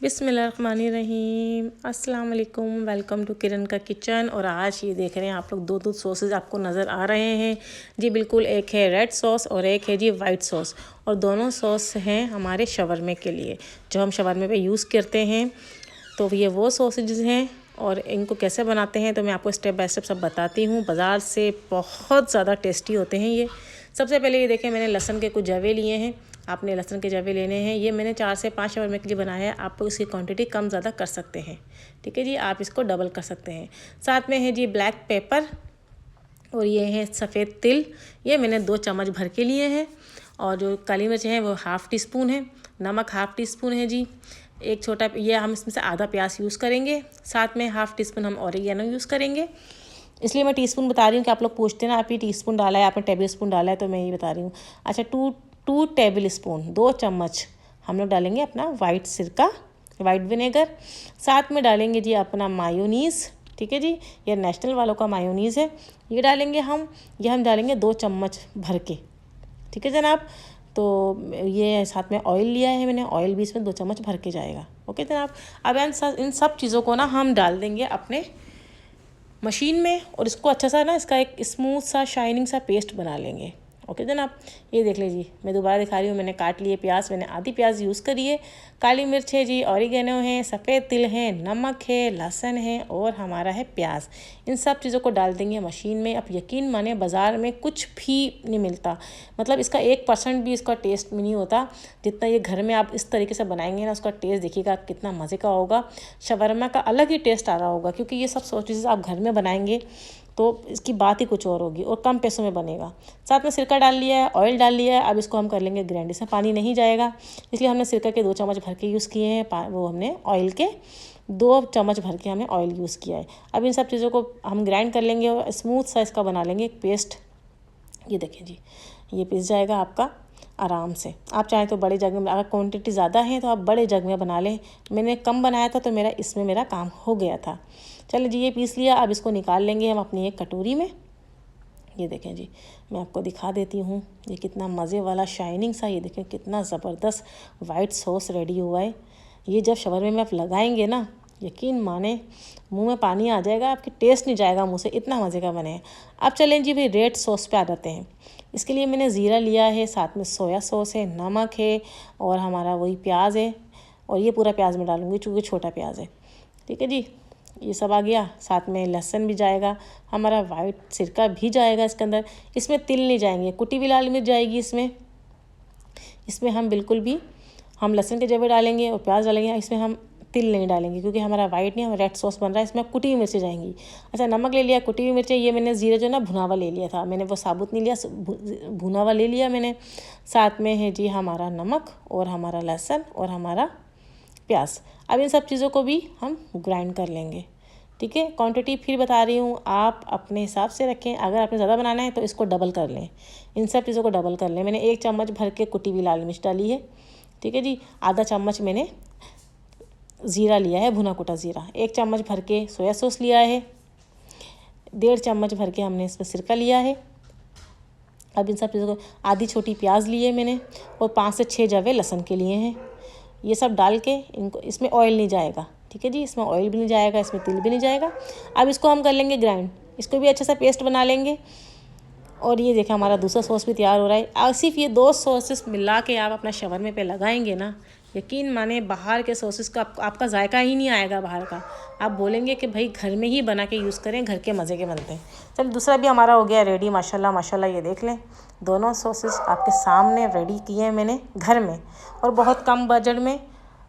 बिस्मिल्लाहिर्रहमानिर्रहीम। अस्सलाम वालेकुम, वेलकम टू किरण का किचन। और आज ये देख रहे हैं आप लोग दो सॉसेज आपको नज़र आ रहे हैं जी। बिल्कुल, एक है रेड सॉस और एक है जी वाइट सॉस। और दोनों सॉस हैं हमारे शवरमे के लिए, जो हम शवरमे पे यूज़ करते हैं। तो ये वो सॉसेज हैं और इनको कैसे बनाते हैं तो मैं आपको स्टेप बाय स्टेप सब बताती हूँ। बाज़ार से बहुत ज़्यादा टेस्टी होते हैं ये। सबसे पहले ये देखें, मैंने लहसुन के कुछ जवे लिए हैं। आपने लहसुन के जवे लेने हैं। ये मैंने 4 से 5 शवरमे के लिए बनाया है। आप इसकी क्वांटिटी कम ज़्यादा कर सकते हैं, ठीक है जी। आप इसको डबल कर सकते हैं। साथ में है जी ब्लैक पेपर और ये है सफ़ेद तिल। ये मैंने 2 चम्मच भर के लिए हैं। और जो काली मिर्च है वो ½ टी स्पून है। नमक ½ टी स्पून है जी। एक छोटा, ये हम इसमें से आधा प्याज यूज़ करेंगे। साथ में ½ टी स्पून हम ऑरिगेनो यूज़ करेंगे। इसलिए मैं टीस्पून बता रही हूँ कि आप लोग पूछते हैं ना, आप ये टीस्पून डाला है, आपने टेबल स्पून डाला है, तो मैं ये बता रही हूँ। अच्छा, 2 टेबल स्पून 2 चम्मच हम लोग डालेंगे अपना वाइट सिरका, वाइट विनेगर। साथ में डालेंगे जी अपना मायोनीज़, ठीक है जी। ये नेशनल वालों का मायोनीज़ है, ये डालेंगे हम। ये हम डालेंगे 2 चम्मच भर के, ठीक है जनाब। तो ये साथ में ऑयल लिया है मैंने, ऑयल भी इसमें 2 चम्मच भर के जाएगा, ओके जनाब। अब इन सब चीज़ों को ना हम डाल देंगे अपने मशीन में और इसको अच्छा सा ना, इसका एक स्मूथ सा शाइनिंग सा पेस्ट बना लेंगे, ओके जनाब। ये देख लीजिए, मैं दोबारा दिखा रही हूँ। मैंने काट लिए प्याज, मैंने आधी प्याज यूज़ करी है। काली मिर्च है जी, ऑरिगेनो है, सफ़ेद तिल है, नमक है, लहसुन है और हमारा है प्याज। इन सब चीज़ों को डाल देंगे मशीन में। अब यकीन माने, बाज़ार में कुछ भी नहीं मिलता, मतलब इसका 1% भी इसका टेस्ट में नहीं होता जितना ये घर में आप इस तरीके से बनाएंगे ना। उसका टेस्ट देखिएगा कितना मज़े का होगा। शवरमा का अलग ही टेस्ट आ रहा होगा, क्योंकि ये सब चीज़ें आप घर में बनाएंगे तो इसकी बात ही कुछ और होगी और कम पैसों में बनेगा। साथ में सिरका डाल लिया है, ऑयल डाल लिया है। अब इसको हम कर लेंगे ग्राइंड। इसमें पानी नहीं जाएगा, इसलिए हमने सिरका के 2 चम्मच भर के यूज़ किए हैं। वो हमने ऑयल के 2 चम्मच भर के हमने ऑयल यूज़ किया है। अब इन सब चीज़ों को हम ग्राइंड कर लेंगे और स्मूथ सा इसका बना लेंगे एक पेस्ट। ये देखें जी, ये पिस जाएगा आपका आराम से। आप चाहें तो बड़े जग में, अगर क्वांटिटी ज़्यादा है तो आप बड़े जग में बना लें। मैंने कम बनाया था तो इसमें मेरा काम हो गया था। चलिए जी, ये पीस लिया। अब इसको निकाल लेंगे हम अपनी एक कटोरी में। ये देखें जी, मैं आपको दिखा देती हूँ ये कितना मज़े वाला शाइनिंग सा, ये देखें कितना ज़बरदस्त वाइट सॉस रेडी हुआ है। ये जब शवरमे में आप लगाएंगे ना, यकीन माने मुंह में पानी आ जाएगा, आपकी टेस्ट नहीं जाएगा मुंह से, इतना मज़े का बने हैं। अब चलें जी भाई रेड सॉस पे आ जाते हैं। इसके लिए मैंने ज़ीरा लिया है, साथ में सोया सॉस है, नमक है और हमारा वही प्याज है। और ये पूरा प्याज मैं डालूँगी चूँकि छोटा प्याज है, ठीक है जी। ये सब आ गया। साथ में लहसुन भी जाएगा, हमारा वाइट सिरका भी जाएगा इसके अंदर। इसमें तिल नहीं जाएंगे, कुटी हुई लाल मिर्च जाएगी इसमें हम बिल्कुल भी हम लहसुन के जवे डालेंगे और प्याज डालेंगे। इसमें हम तिल नहीं डालेंगे क्योंकि हमारा वाइट नहीं, हमारा रेड सॉस बन रहा है। इसमें कुटी हुई मिर्चें जाएंगी। अच्छा, नमक ले लिया, कुटी हुई मिर्चें। ये मैंने ज़ीरा जो ना भुना हुआ ले लिया था, मैंने वो साबुत नहीं लिया, भुना हुआ ले लिया मैंने। साथ में है जी हमारा नमक और हमारा लहसुन और हमारा प्याज। अब इन सब चीज़ों को भी हम ग्राइंड कर लेंगे, ठीक है। क्वांटिटी फिर बता रही हूँ, आप अपने हिसाब से रखें। अगर आपने ज़्यादा बनाना है तो इसको डबल कर लें, इन सब चीज़ों को डबल कर लें। मैंने 1 चम्मच भर के कुटी हुई लाल मिर्च डाली है, ठीक है जी। आधा चम्मच मैंने ज़ीरा लिया है, भुना कुटा ज़ीरा। 1 चम्मच भर के सोया सॉस लिया है। 1.5 चम्मच भर के हमने इसमें सिरका लिया है। अब इन सब चीज़ों को, आधी छोटी प्याज ली है मैंने और 5 से 6 जवे लहसुन के लिए हैं। ये सब डाल के इनको, इसमें ऑयल नहीं जाएगा, ठीक है जी। इसमें ऑयल भी नहीं जाएगा, इसमें तिल भी नहीं जाएगा। अब इसको हम कर लेंगे ग्राइंड, इसको भी अच्छा सा पेस्ट बना लेंगे। और ये देखा, हमारा दूसरा सॉस भी तैयार हो रहा है। और सिर्फ ये 2 सॉसेस मिला के आप अपना शवरमे पे लगाएंगे ना, यकीन माने बाहर के सॉसेस का आपका जायका ही नहीं आएगा बाहर का। आप बोलेंगे कि भाई घर में ही बना के यूज़ करें, घर के मज़े के बनते हैं। चलिए, दूसरा भी हमारा हो गया रेडी, माशाल्लाह माशाल्लाह। ये देख लें, दोनों सॉसेस आपके सामने रेडी किए हैं मैंने घर में और बहुत कम बजट में।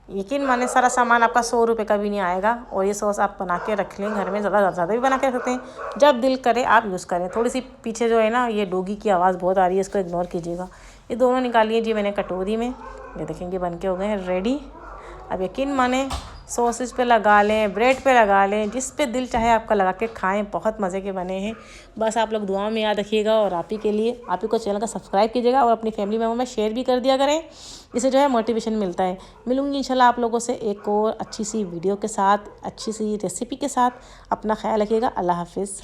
यकीन माने सारा सामान आपका 100 रुपये का भी नहीं आएगा। और ये सॉस आप बना के रख लें घर में, ज़्यादा भी बना के रख सकते हैं। जब दिल करे आप यूज़ करें। थोड़ी सी पीछे जो है ना, ये डोगी की आवाज़ बहुत आ रही है, इसको इग्नोर कीजिएगा। ये दोनों निकालिए जी मैंने कटोरी में। ये देखेंगे बन के हो गए हैं रेडी। अब यकीन माने सॉसेज पे लगा लें, ब्रेड पे लगा लें, जिस पे दिल चाहे आपका लगा के खाएं, बहुत मज़े के बने हैं। बस आप लोग दुआ में याद रखिएगा और आप ही के लिए, आप ही को चैनल का सब्सक्राइब कीजिएगा और अपनी फैमिली मेम्बर में शेयर भी कर दिया करें। इससे जो है मोटिवेशन मिलता है। मिलूँगी इंशाल्लाह आप लोगों से एक और अच्छी सी वीडियो के साथ, अच्छी सी रेसिपी के साथ। अपना ख्याल रखिएगा। अल्लाह हाफिज़।